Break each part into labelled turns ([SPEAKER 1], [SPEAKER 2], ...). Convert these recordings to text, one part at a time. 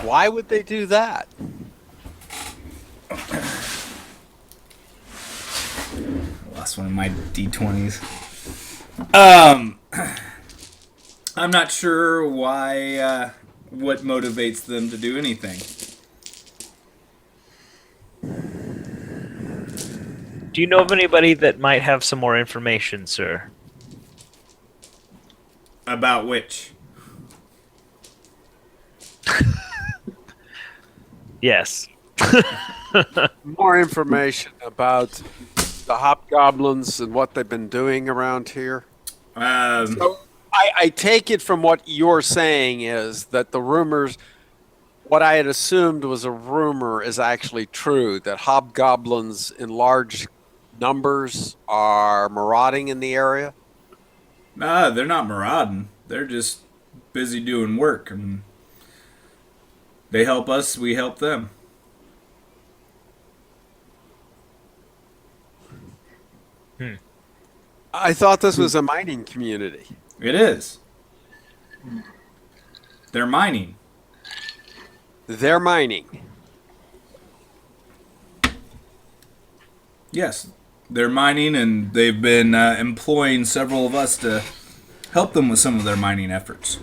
[SPEAKER 1] Why would they do that?
[SPEAKER 2] Lost one of my D20s. I'm not sure why, what motivates them to do anything.
[SPEAKER 3] Do you know of anybody that might have some more information, sir?
[SPEAKER 2] About which?
[SPEAKER 3] Yes.
[SPEAKER 1] More information about the hobgoblins and what they've been doing around here. So I take it from what you're saying is that the rumors, what I had assumed was a rumor, is actually true, that hobgoblins in large numbers are marauding in the area.
[SPEAKER 2] Nah, they're not marauding. They're just busy doing work, and they help us, we help them.
[SPEAKER 1] I thought this was a mining community.
[SPEAKER 2] It is. They're mining.
[SPEAKER 1] They're mining.
[SPEAKER 2] Yes, they're mining, and they've been employing several of us to help them with some of their mining efforts.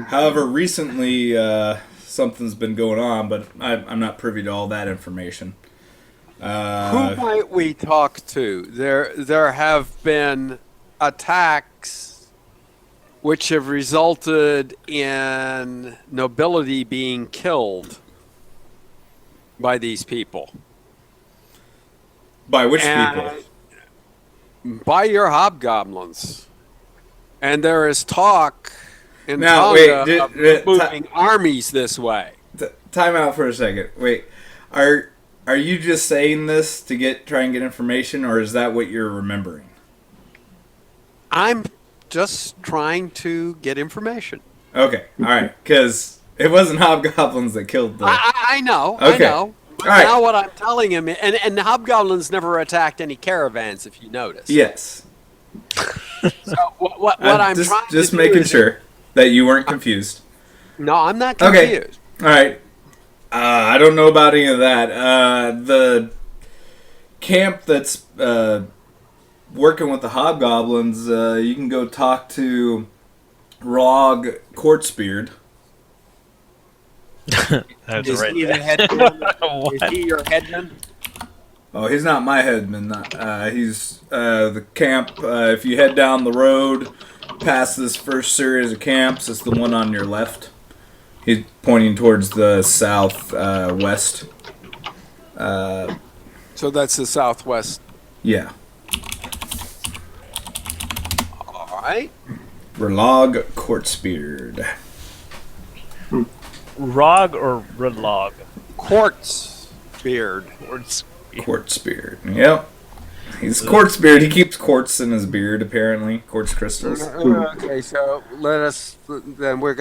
[SPEAKER 2] However, recently something's been going on, but I'm not privy to all that information.
[SPEAKER 1] Who might we talk to? There have been attacks which have resulted in nobility being killed by these people.
[SPEAKER 2] By which
[SPEAKER 1] And
[SPEAKER 2] people?
[SPEAKER 1] by your hobgoblins. And there is talk in
[SPEAKER 2] Now,
[SPEAKER 1] Tonga
[SPEAKER 2] wait,
[SPEAKER 1] of moving armies this way.
[SPEAKER 2] Time out for a second. Wait, are you just saying this to try and get information, or is that what you're remembering?
[SPEAKER 1] I'm just trying to get information.
[SPEAKER 2] Okay, all right, because it wasn't hobgoblins that killed the.
[SPEAKER 1] I know,
[SPEAKER 2] Okay.
[SPEAKER 1] I know. But
[SPEAKER 2] All right.
[SPEAKER 1] now what I'm telling him, and the hobgoblins never attacked any caravans, if you notice.
[SPEAKER 2] Yes.
[SPEAKER 1] So what I'm trying
[SPEAKER 2] just
[SPEAKER 1] to do
[SPEAKER 2] making
[SPEAKER 1] is-
[SPEAKER 2] sure that you weren't confused.
[SPEAKER 1] No, I'm not
[SPEAKER 2] Okay.
[SPEAKER 1] confused.
[SPEAKER 2] All right. I don't know about any of that. The camp that's working with the hobgoblins, you can go talk to Rog Quartzbeard.
[SPEAKER 3] That's
[SPEAKER 1] Is
[SPEAKER 3] right.
[SPEAKER 1] he the headman? Is
[SPEAKER 3] What?
[SPEAKER 1] he your headman?
[SPEAKER 2] Oh, he's not my headman. He's the camp. If you head down the road past this first series of camps, it's the one on your left. He's pointing towards the south west.
[SPEAKER 1] So that's the southwest.
[SPEAKER 2] Yeah.
[SPEAKER 1] All right.
[SPEAKER 2] Relog Quartzbeard.
[SPEAKER 3] Rog or Redlog?
[SPEAKER 1] Quartz beard.
[SPEAKER 2] Quartzbeard. Yep. He's Quartzbeard. He keeps quartz in his beard, apparently. Quartz crystals.
[SPEAKER 1] Okay, so then we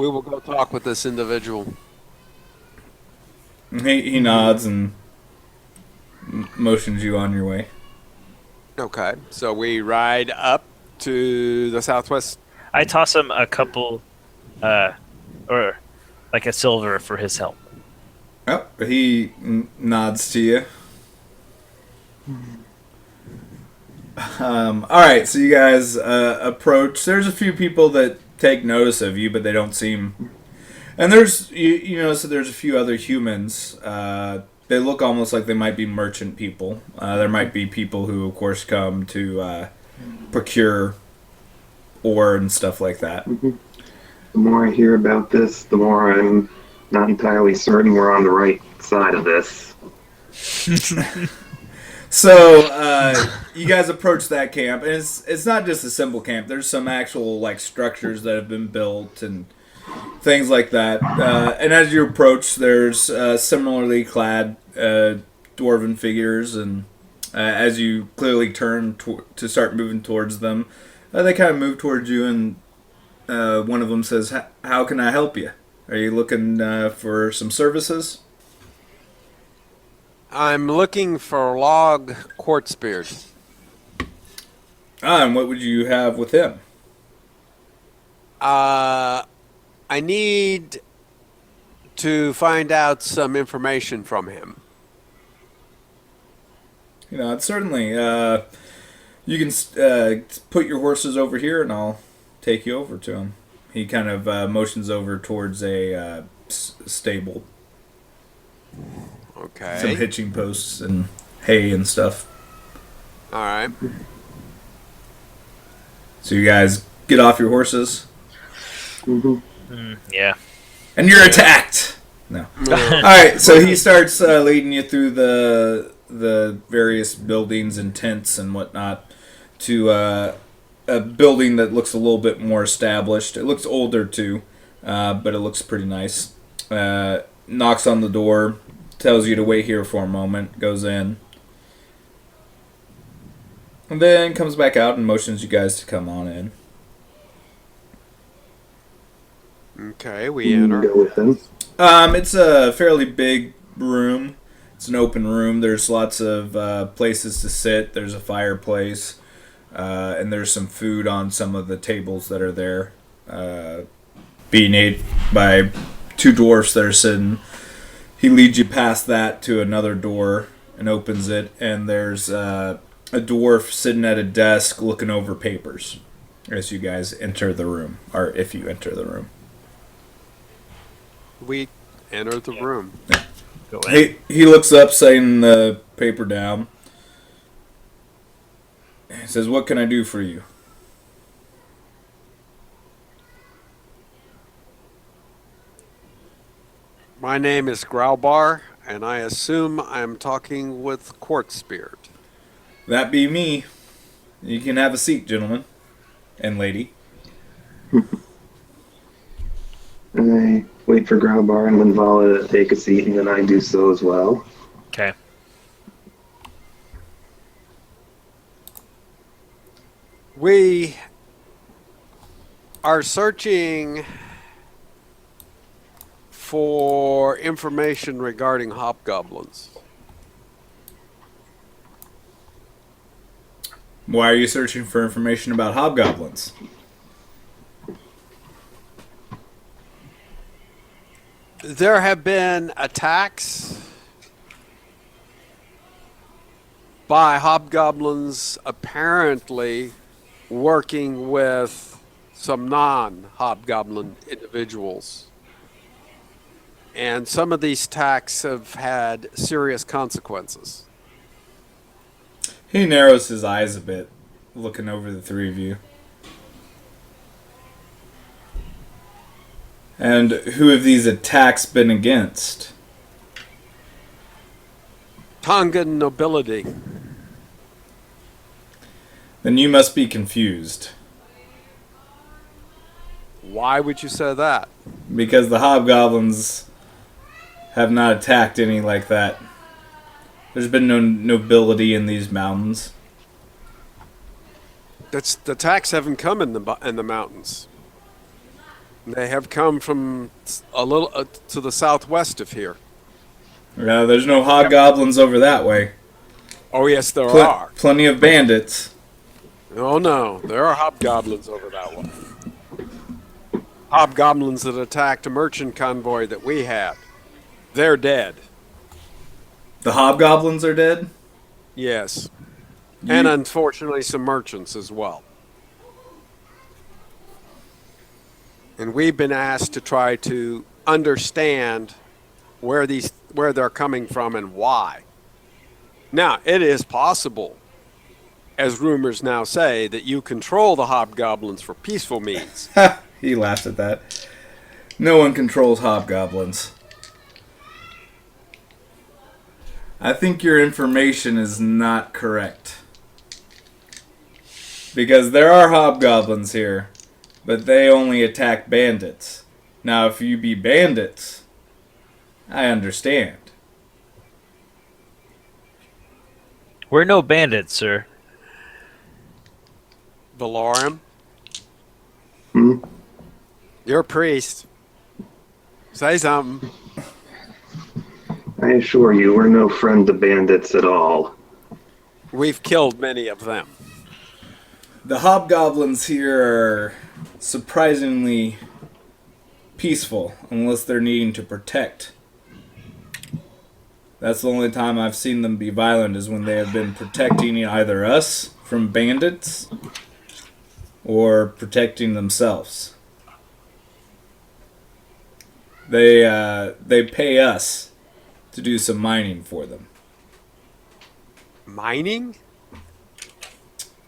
[SPEAKER 1] will go talk with this individual.
[SPEAKER 2] He nods and motions you on your way.
[SPEAKER 1] Okay, so we ride up to the southwest.
[SPEAKER 3] I toss him a couple, or like a silver for his help.
[SPEAKER 2] Oh, he nods to you. All right, so you guys approach. There's a few people that take notice of you, but they don't seem. And there's so there's a few other humans. They look almost like they might be merchant people. There might be people who, of course, come to procure ore and stuff like that.
[SPEAKER 4] The more I hear about this, the more I'm not entirely certain we're on the right side of this.
[SPEAKER 2] So you guys approach that camp, and it's not just a simple camp. There's some actual like structures that have been built and things like that. And as you approach, there's similarly clad dwarven figures, and as you clearly turn to start moving towards them, they kind of move towards you, and one of them says, "How can I help you? Are you looking for some services?"
[SPEAKER 1] I'm looking for Log Quartzbeard.
[SPEAKER 2] And what would you have with him?
[SPEAKER 1] I need to find out some information from him.
[SPEAKER 2] It's certainly. You can put your horses over here, and I'll take you over to him. He kind of motions over towards a stable.
[SPEAKER 1] Okay.
[SPEAKER 2] Some hitching posts and hay and stuff.
[SPEAKER 1] All right.
[SPEAKER 2] So you guys get off your horses.
[SPEAKER 3] Yeah.
[SPEAKER 2] And you're attacked! No. Alright, so he starts leading you through the various buildings and tents and whatnot to a building that looks a little bit more established. It looks older too, but it looks pretty nice. Knocks on the door, tells you to wait here for a moment, goes in. And then comes back out and motions you guys to come on in.
[SPEAKER 1] Okay, we enter.
[SPEAKER 4] Go with him.
[SPEAKER 2] It's a fairly big room. It's an open room. There's lots of places to sit. There's a fireplace. And there's some food on some of the tables that are there. Being ate by two dwarfs that are sitting. He leads you past that to another door and opens it. And there's a dwarf sitting at a desk looking over papers as you guys enter the room. Or if you enter the room.
[SPEAKER 1] We enter the room.
[SPEAKER 3] Go in.
[SPEAKER 2] He looks up, setting the paper down. He says, "What can I do for you?"
[SPEAKER 1] My name is Growlbar, and I assume I'm talking with Quartzbeard.
[SPEAKER 2] That be me. You can have a seat, gentlemen and lady.
[SPEAKER 4] I wait for Growlbar and Linvala to take a seat, and then I do so as well.
[SPEAKER 3] Okay.
[SPEAKER 1] We are searching for information regarding hobgoblins.
[SPEAKER 2] Why are you searching for information about hobgoblins?
[SPEAKER 1] There have been attacks by hobgoblins apparently working with some non-hobgoblin individuals. And some of these attacks have had serious consequences.
[SPEAKER 2] He narrows his eyes a bit, looking over the three of you. And who have these attacks been against?
[SPEAKER 1] Tongan nobility.
[SPEAKER 2] Then you must be confused.
[SPEAKER 1] Why would you say that?
[SPEAKER 2] Because the hobgoblins have not attacked any like that. There's been no nobility in these mountains.
[SPEAKER 1] The attacks haven't come in the mountains. They have come from a little to the southwest of here.
[SPEAKER 2] There's no hobgoblins over that way.
[SPEAKER 1] Oh yes, there are.
[SPEAKER 2] Plenty of bandits.
[SPEAKER 1] Oh no, there are hobgoblins over that way. Hobgoblins that attacked a merchant convoy that we had. They're dead.
[SPEAKER 2] The hobgoblins are dead?
[SPEAKER 1] Yes. And unfortunately some merchants as well. And we've been asked to try to understand where they're coming from and why. Now, it is possible, as rumors now say, that you control the hobgoblins for peaceful means.
[SPEAKER 2] He laughed at that. No one controls hobgoblins. I think your information is not correct. Because there are hobgoblins here, but they only attack bandits. Now, if you be bandits, I understand.
[SPEAKER 3] We're no bandits, sir.
[SPEAKER 1] Valorum,
[SPEAKER 4] Hmm?
[SPEAKER 1] you're a priest. Say something.
[SPEAKER 4] I assure you, we're no friend to bandits at all.
[SPEAKER 1] We've killed many of them.
[SPEAKER 2] The hobgoblins here are surprisingly peaceful unless they're needing to protect. That's the only time I've seen them be violent is when they have been protecting either us from bandits or protecting themselves. They pay us to do some mining for them.
[SPEAKER 1] Mining?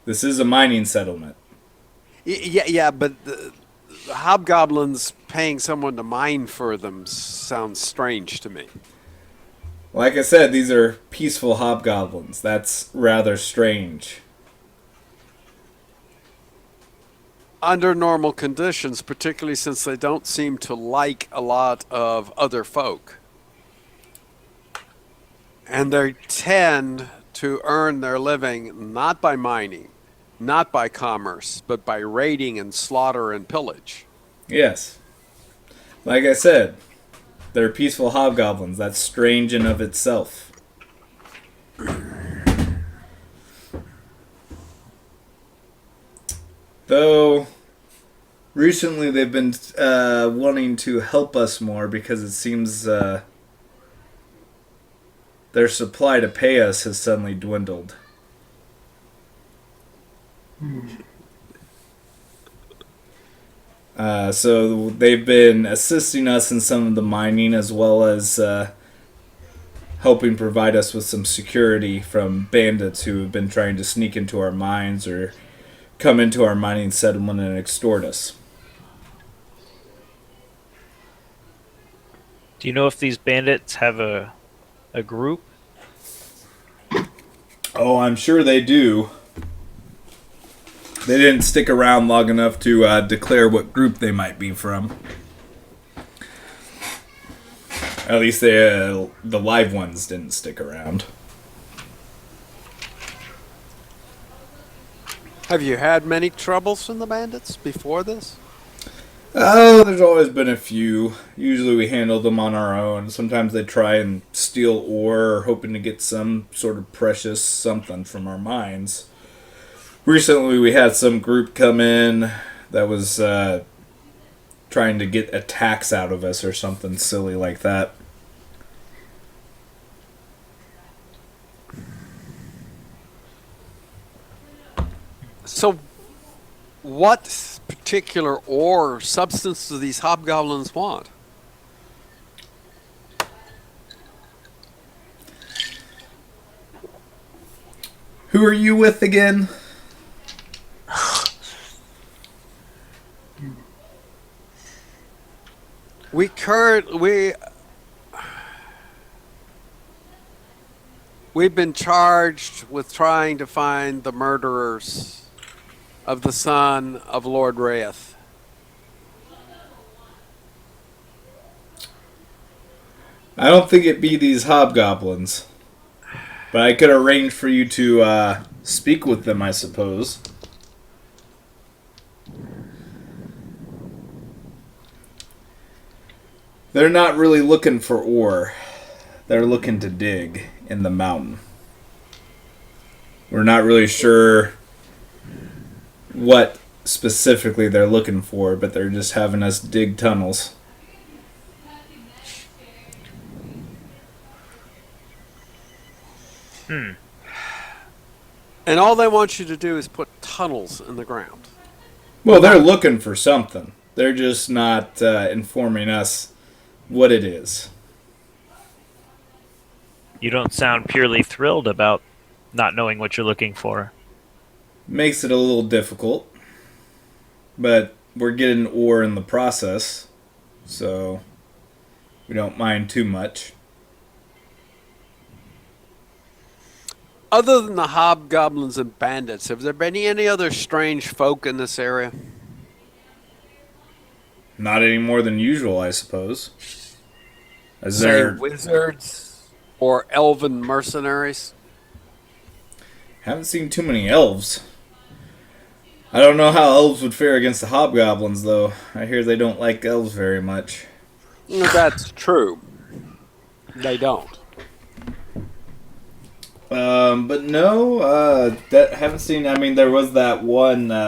[SPEAKER 2] This is a mining settlement.
[SPEAKER 1] Yeah, but the hobgoblins paying someone to mine for them sounds strange to me.
[SPEAKER 2] Like I said, these are peaceful hobgoblins. That's rather strange.
[SPEAKER 1] Under normal conditions, particularly since they don't seem to like a lot of other folk. And they tend to earn their living not by mining, not by commerce, but by raiding and slaughter and pillage.
[SPEAKER 2] Yes. Like I said, they're peaceful hobgoblins. That's strange in of itself. Though, recently they've been wanting to help us more because it seems their supply to pay us has suddenly dwindled. So they've been assisting us in some of the mining as well as helping provide us with some security from bandits who have been trying to sneak into our mines or come into our mining settlement and extort us.
[SPEAKER 3] Do you know if these bandits have a group?
[SPEAKER 2] Oh, I'm sure they do. They didn't stick around long enough to declare what group they might be from. At least the live ones didn't stick around.
[SPEAKER 1] Have you had many troubles from the bandits before this?
[SPEAKER 2] Oh, there's always been a few. Usually we handle them on our own. Sometimes they try and steal ore, hoping to get some sort of precious something from our mines. Recently we had some group come in that was trying to get a tax out of us or something silly like that.
[SPEAKER 1] So, what particular ore or substance do these hobgoblins want?
[SPEAKER 2] Who are you with again?
[SPEAKER 1] We've been charged with trying to find the murderers of the son of Lord Wraith.
[SPEAKER 2] I don't think it be these hobgoblins. But I could arrange for you to speak with them, I suppose. They're not really looking for ore. They're looking to dig in the mountain. We're not really sure what specifically they're looking for, but they're just having us dig tunnels.
[SPEAKER 1] And all they want you to do is put tunnels in the ground.
[SPEAKER 2] Well, they're looking for something. They're just not informing us what it is.
[SPEAKER 3] You don't sound purely thrilled about not knowing what you're looking for.
[SPEAKER 2] Makes it a little difficult. But we're getting ore in the process, so we don't mind too much.
[SPEAKER 1] Other than the hobgoblins and bandits, have there been any other strange folk in this area?
[SPEAKER 2] Not any more than usual, I suppose. Is
[SPEAKER 1] Say
[SPEAKER 2] there...
[SPEAKER 1] wizards or elven mercenaries?
[SPEAKER 2] Haven't seen too many elves. I don't know how elves would fare against the hobgoblins, though. I hear they don't like elves very much.
[SPEAKER 1] That's true. They don't.
[SPEAKER 2] But no, that haven't seen. I mean, there was that one